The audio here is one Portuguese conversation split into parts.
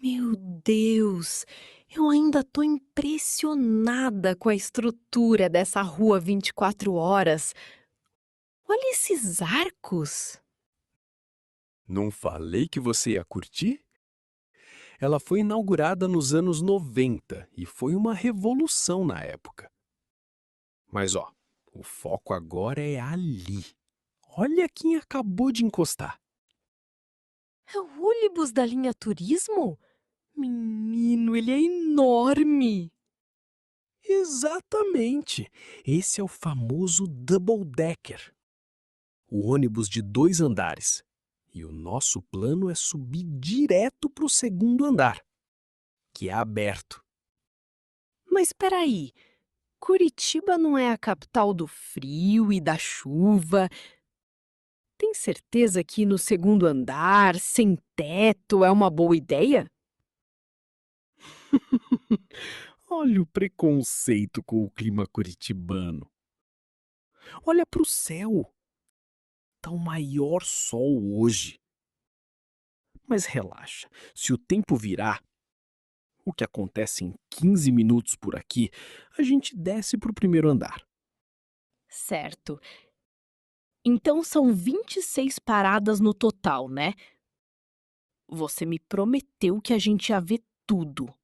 Meu Deus, eu ainda tô impressionada com a estrutura dessa rua 24 horas. Olha esses arcos! Não falei que você ia curtir? Ela foi inaugurada nos anos 90 e foi uma revolução na época. Mas ó, o foco agora é ali. Olha quem acabou de encostar. É o ônibus da linha Turismo? Menino, ele é enorme! Exatamente! Esse é o famoso Double Decker, o ônibus de 2 andares. E o nosso plano é subir direto para o segundo andar, que é aberto. Mas espera aí, Curitiba não é a capital do frio e da chuva? Tem certeza que ir no segundo andar, sem teto, é uma boa ideia? Olha o preconceito com o clima curitibano. Olha para o céu. Tá o maior sol hoje. Mas relaxa, se o tempo virar, o que acontece em 15 minutos por aqui, a gente desce para o primeiro andar. Certo. Então são 26 paradas no total, né? Você me prometeu que a gente ia ver tudo.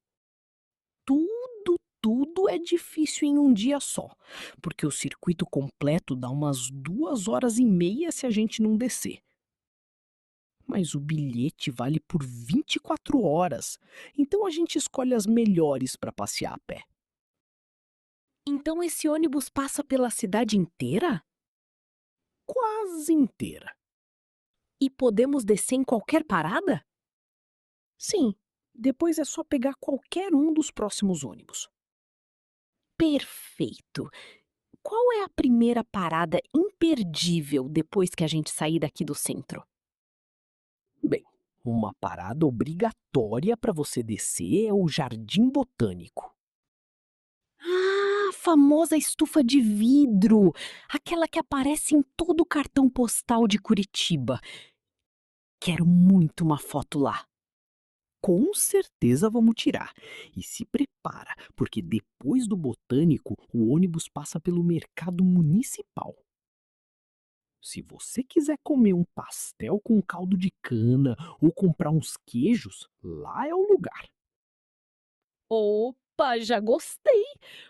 Tudo é difícil em um dia só, porque o circuito completo dá umas 2 horas e meia se a gente não descer. Mas o bilhete vale por 24 horas, então a gente escolhe as melhores para passear a pé. Então esse ônibus passa pela cidade inteira? Quase inteira. E podemos descer em qualquer parada? Sim, depois é só pegar qualquer um dos próximos ônibus. Perfeito! Qual é a primeira parada imperdível depois que a gente sair daqui do centro? Bem, uma parada obrigatória para você descer é o Jardim Botânico. Ah, a famosa estufa de vidro! Aquela que aparece em todo o cartão postal de Curitiba. Quero muito uma foto lá. Com certeza vamos tirar. E se prepara, porque depois do Botânico, o ônibus passa pelo Mercado Municipal. Se você quiser comer um pastel com caldo de cana ou comprar uns queijos, lá é o lugar. Opa, já gostei!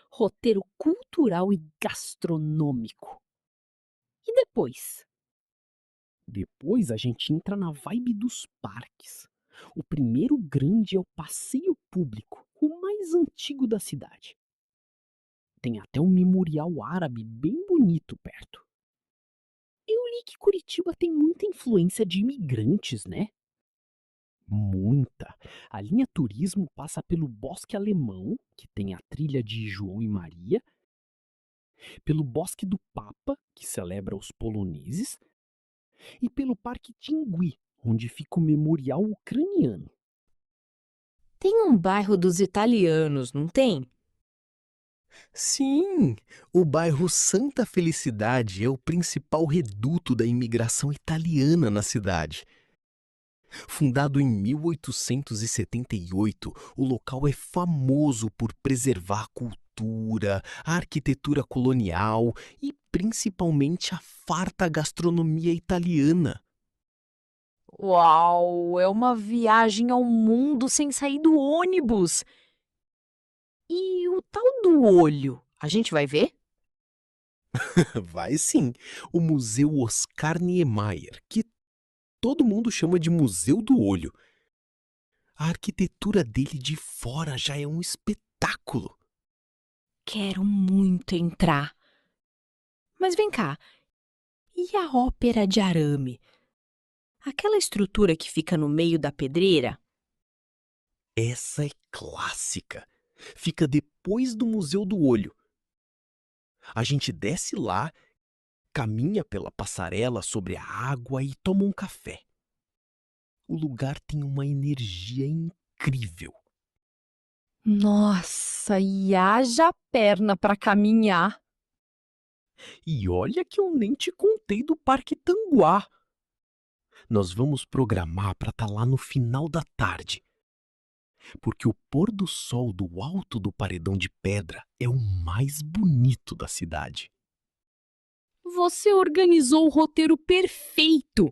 Roteiro cultural e gastronômico. E depois? Depois a gente entra na vibe dos parques. O primeiro grande é o passeio público, o mais antigo da cidade. Tem até um memorial árabe bem bonito perto. Eu li que Curitiba tem muita influência de imigrantes, né? Muita. A linha Turismo passa pelo Bosque Alemão, que tem a trilha de João e Maria, pelo Bosque do Papa, que celebra os poloneses, e pelo Parque Tingui, onde fica o Memorial Ucraniano. Tem um bairro dos italianos, não tem? Sim, o bairro Santa Felicidade é o principal reduto da imigração italiana na cidade. Fundado em 1878, o local é famoso por preservar a cultura, a arquitetura colonial e principalmente a farta gastronomia italiana. Uau, é uma viagem ao mundo sem sair do ônibus. E o tal do olho, a gente vai ver? Vai sim, o Museu Oscar Niemeyer, que todo mundo chama de Museu do Olho. A arquitetura dele de fora já é um espetáculo. Quero muito entrar. Mas vem cá, e a ópera de arame? Aquela estrutura que fica no meio da pedreira? Essa é clássica. Fica depois do Museu do Olho. A gente desce lá, caminha pela passarela sobre a água e toma um café. O lugar tem uma energia incrível. Nossa, e haja perna para caminhar. E olha que eu nem te contei do Parque Tanguá. Nós vamos programar para estar lá no final da tarde. porque o pôr do sol do alto do paredão de pedra é o mais bonito da cidade. Você organizou o roteiro perfeito.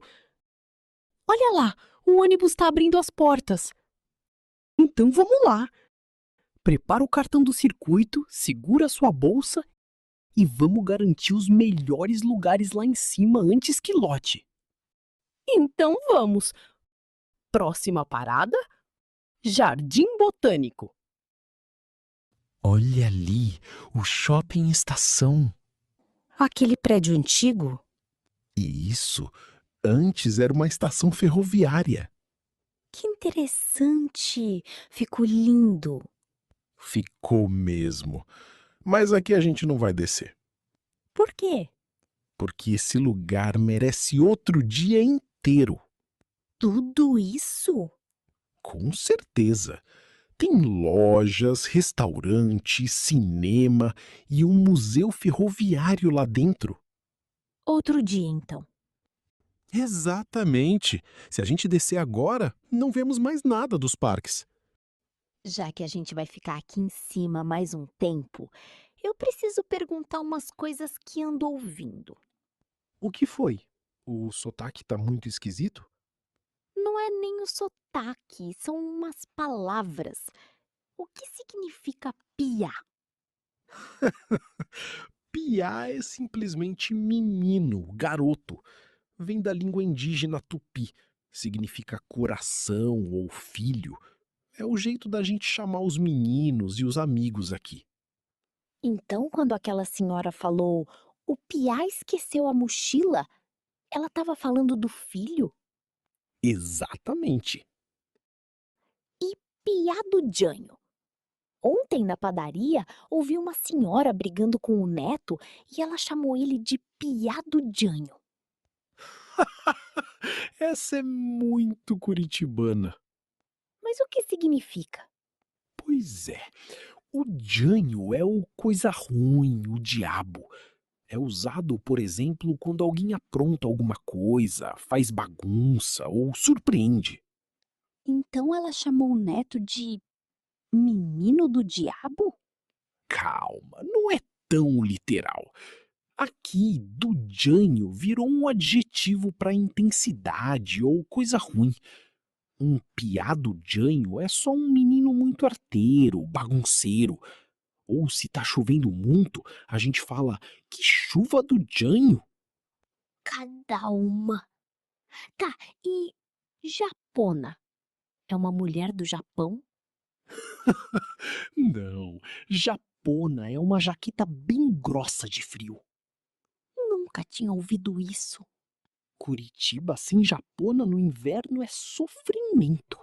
Olha lá, o ônibus está abrindo as portas. Então vamos lá. Prepara o cartão do circuito, segura a sua bolsa e vamos garantir os melhores lugares lá em cima antes que lote. Então vamos. Próxima parada: Jardim Botânico. Olha ali, o shopping estação. Aquele prédio antigo? E isso, antes era uma estação ferroviária. Que interessante! Ficou lindo. Ficou mesmo. Mas aqui a gente não vai descer, Por quê? porque esse lugar merece outro dia inteiro. Tudo isso? Com certeza. Tem lojas, restaurante, cinema e um museu ferroviário lá dentro. Outro dia, então. Exatamente. Se a gente descer agora, não vemos mais nada dos parques. Já que a gente vai ficar aqui em cima mais um tempo, eu preciso perguntar umas coisas que ando ouvindo. O que foi? O sotaque tá muito esquisito? Não é nem o sotaque, são umas palavras. O que significa piá? Piá é simplesmente menino, garoto. Vem da língua indígena tupi. Significa coração ou filho. É o jeito da gente chamar os meninos e os amigos aqui. Então, quando aquela senhora falou, o piá esqueceu a mochila, ela estava falando do filho? Exatamente. E piá do Janho? Ontem na padaria ouvi uma senhora brigando com o neto e ela chamou ele de piá do Janho. Essa é muito curitibana. Mas o que significa? Pois é. O Jânio é o coisa ruim, o diabo. É usado, por exemplo, quando alguém apronta alguma coisa, faz bagunça ou surpreende. Então ela chamou o neto de menino do diabo? Calma, não é tão literal. Aqui, do Jânio virou um adjetivo para intensidade ou coisa ruim. Um piado Jânio é só um menino muito arteiro, bagunceiro. Ou se tá chovendo muito, a gente fala que chuva do Jânio. Cada uma. Tá, e japona? É uma mulher do Japão? Não, japona é uma jaqueta bem grossa de frio. Nunca tinha ouvido isso. Curitiba sem japona no inverno é sofrimento.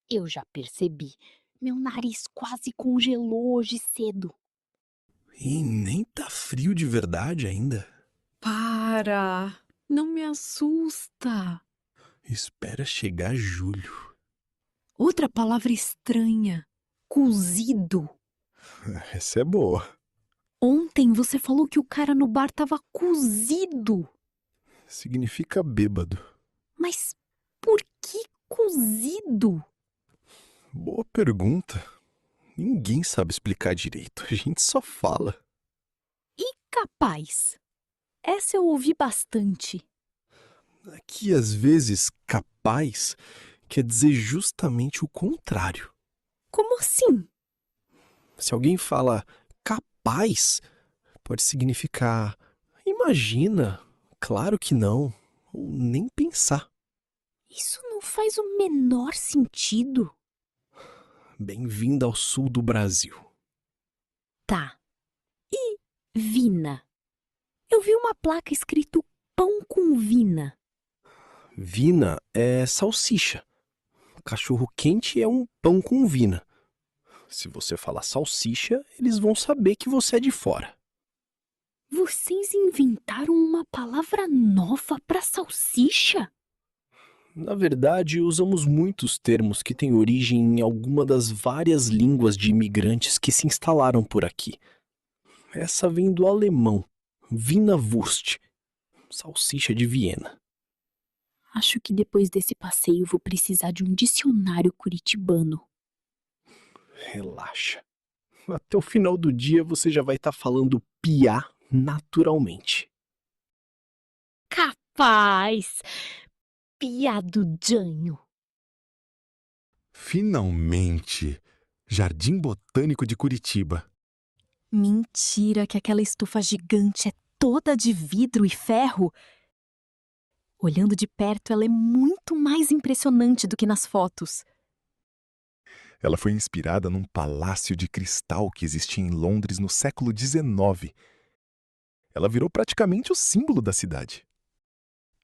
Eu já percebi. Meu nariz quase congelou hoje cedo. E nem tá frio de verdade ainda. Para! Não me assusta. Espera chegar julho. Outra palavra estranha: cozido. Essa é boa. Ontem você falou que o cara no bar tava cozido. Significa bêbado. Mas por que cozido? Boa pergunta. Ninguém sabe explicar direito. A gente só fala. E capaz? Essa eu ouvi bastante. Aqui, às vezes, capaz quer dizer justamente o contrário. Como assim? Se alguém fala capaz, pode significar imagina, claro que não, ou nem pensar. Isso não faz o menor sentido. Bem-vinda ao sul do Brasil. Tá. E vina? Eu vi uma placa escrito pão com vina. Vina é salsicha. Cachorro quente é um pão com vina. Se você falar salsicha, eles vão saber que você é de fora. Vocês inventaram uma palavra nova para salsicha? Na verdade, usamos muitos termos que têm origem em alguma das várias línguas de imigrantes que se instalaram por aqui. Essa vem do alemão, Wienerwurst, salsicha de Viena. Acho que depois desse passeio vou precisar de um dicionário curitibano. Relaxa. Até o final do dia você já vai estar falando piá naturalmente. Capaz! Piadujanho. Finalmente! Jardim Botânico de Curitiba. Mentira que aquela estufa gigante é toda de vidro e ferro. Olhando de perto, ela é muito mais impressionante do que nas fotos. Ela foi inspirada num palácio de cristal que existia em Londres no século XIX. Ela virou praticamente o símbolo da cidade.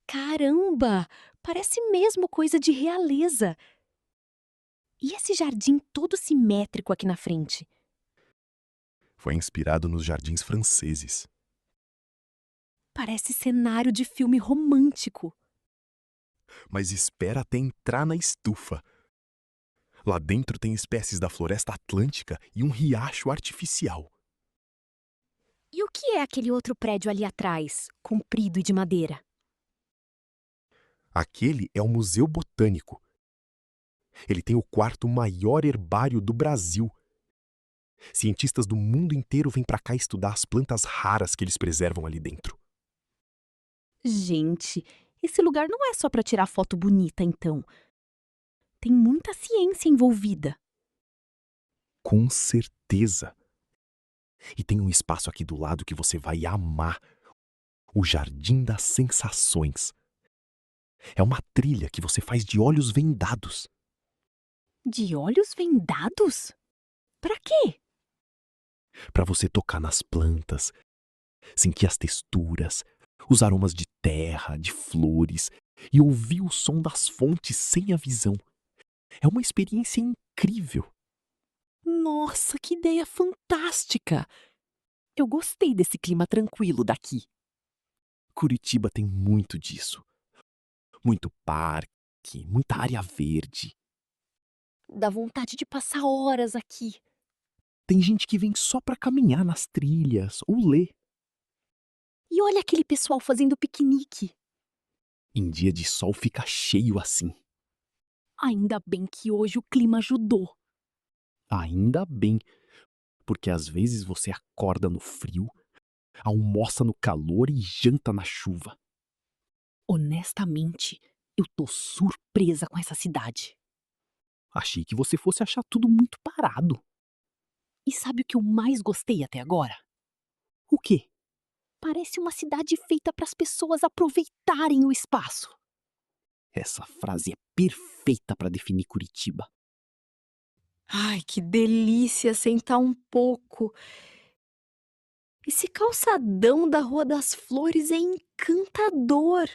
Caramba! Parece mesmo coisa de realeza. E esse jardim todo simétrico aqui na frente? Foi inspirado nos jardins franceses. Parece cenário de filme romântico. Mas espera até entrar na estufa. Lá dentro tem espécies da floresta atlântica e um riacho artificial. E o que é aquele outro prédio ali atrás, comprido e de madeira? Aquele é o Museu Botânico. Ele tem o quarto maior herbário do Brasil. Cientistas do mundo inteiro vêm para cá estudar as plantas raras que eles preservam ali dentro. Gente, esse lugar não é só para tirar foto bonita, então. Tem muita ciência envolvida. Com certeza. E tem um espaço aqui do lado que você vai amar. O Jardim das Sensações. É uma trilha que você faz de olhos vendados. De olhos vendados? Pra quê? Para você tocar nas plantas, sentir as texturas, os aromas de terra, de flores e ouvir o som das fontes sem a visão. É uma experiência incrível. Nossa, que ideia fantástica! Eu gostei desse clima tranquilo daqui. Curitiba tem muito disso. Muito parque, muita área verde. Dá vontade de passar horas aqui. Tem gente que vem só para caminhar nas trilhas ou ler. E olha aquele pessoal fazendo piquenique. Em dia de sol fica cheio assim. Ainda bem que hoje o clima ajudou. Ainda bem, porque às vezes você acorda no frio, almoça no calor e janta na chuva. Honestamente, eu tô surpresa com essa cidade. Achei que você fosse achar tudo muito parado. E sabe o que eu mais gostei até agora? O quê? Parece uma cidade feita para as pessoas aproveitarem o espaço. Essa frase é perfeita para definir Curitiba. Ai, que delícia sentar um pouco. Esse calçadão da Rua das Flores é encantador.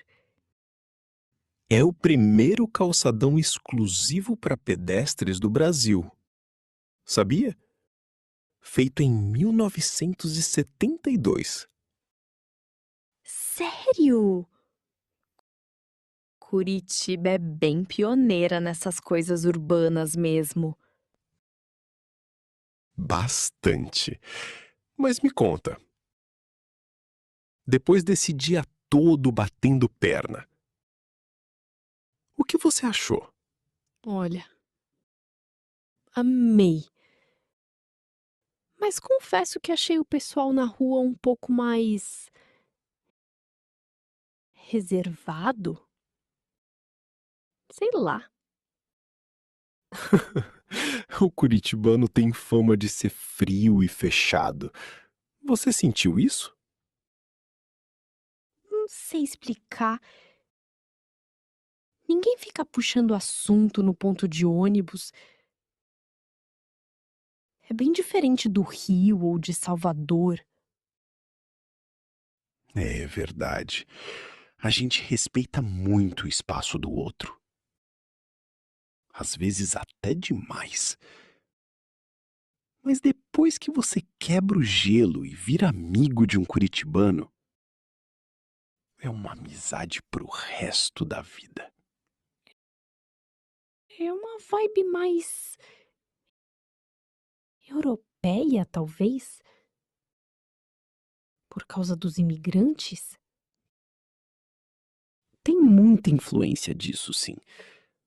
É o primeiro calçadão exclusivo para pedestres do Brasil. Sabia? Feito em 1972. Sério? Curitiba é bem pioneira nessas coisas urbanas mesmo. Bastante. Mas me conta. Depois desse dia todo batendo perna, o que você achou? Olha, amei. Mas confesso que achei o pessoal na rua um pouco mais reservado. Sei lá. O curitibano tem fama de ser frio e fechado. Você sentiu isso? Não sei explicar. Ninguém fica puxando assunto no ponto de ônibus. É bem diferente do Rio ou de Salvador. É verdade. A gente respeita muito o espaço do outro. Às vezes até demais. Mas depois que você quebra o gelo e vira amigo de um curitibano, é uma amizade pro resto da vida. É uma vibe mais europeia, talvez? Por causa dos imigrantes? Tem muita influência disso, sim.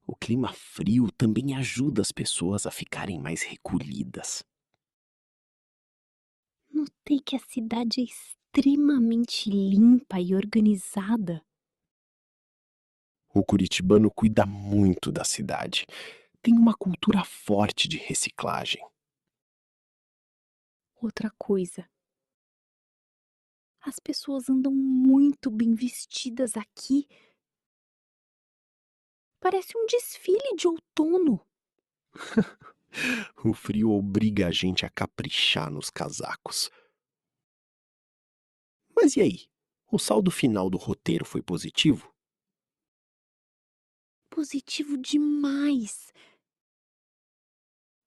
O clima frio também ajuda as pessoas a ficarem mais recolhidas. Notei que a cidade é extremamente limpa e organizada. O curitibano cuida muito da cidade. Tem uma cultura forte de reciclagem. Outra coisa, as pessoas andam muito bem vestidas aqui. Parece um desfile de outono. O frio obriga a gente a caprichar nos casacos. Mas e aí? O saldo final do roteiro foi positivo? Positivo demais.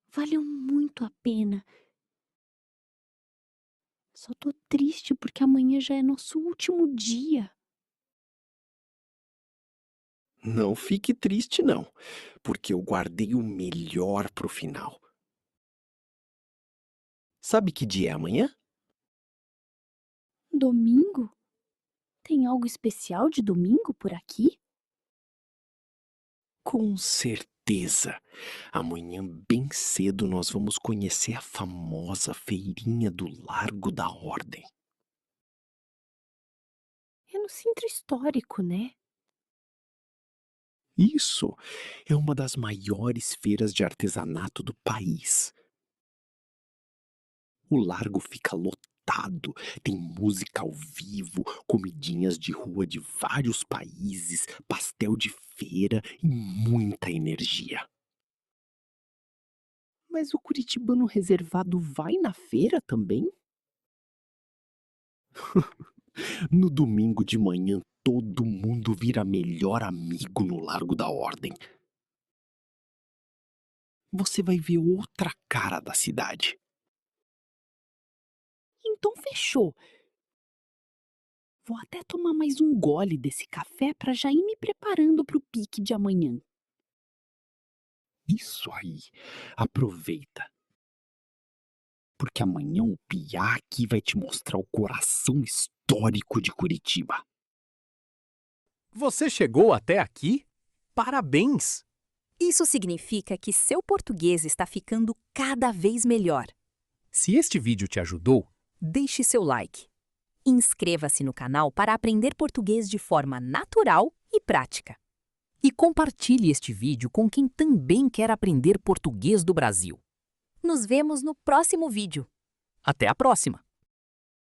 Valeu muito a pena. Só tô triste porque amanhã já é nosso último dia. Não fique triste, não, porque eu guardei o melhor pro final. Sabe que dia é amanhã? Domingo? Tem algo especial de domingo por aqui? Com certeza. Amanhã, bem cedo, nós vamos conhecer a famosa feirinha do Largo da Ordem. É no centro histórico, né? Isso é uma das maiores feiras de artesanato do país. O largo fica lotado, tem música ao vivo, comidinhas de rua de vários países, pastel de feira e muita energia. Mas o curitibano reservado vai na feira também? No domingo de manhã, todo mundo vira melhor amigo no Largo da Ordem. Você vai ver outra cara da cidade. Então fechou. Vou até tomar mais um gole desse café para já ir me preparando para o pique de amanhã. Isso aí, aproveita. Porque amanhã o Piá aqui vai te mostrar o coração histórico de Curitiba. Você chegou até aqui? Parabéns! Isso significa que seu português está ficando cada vez melhor. Se este vídeo te ajudou, Deixe seu like. Inscreva-se no canal para aprender português de forma natural e prática. E compartilhe este vídeo com quem também quer aprender português do Brasil. Nos vemos no próximo vídeo. Até a próxima!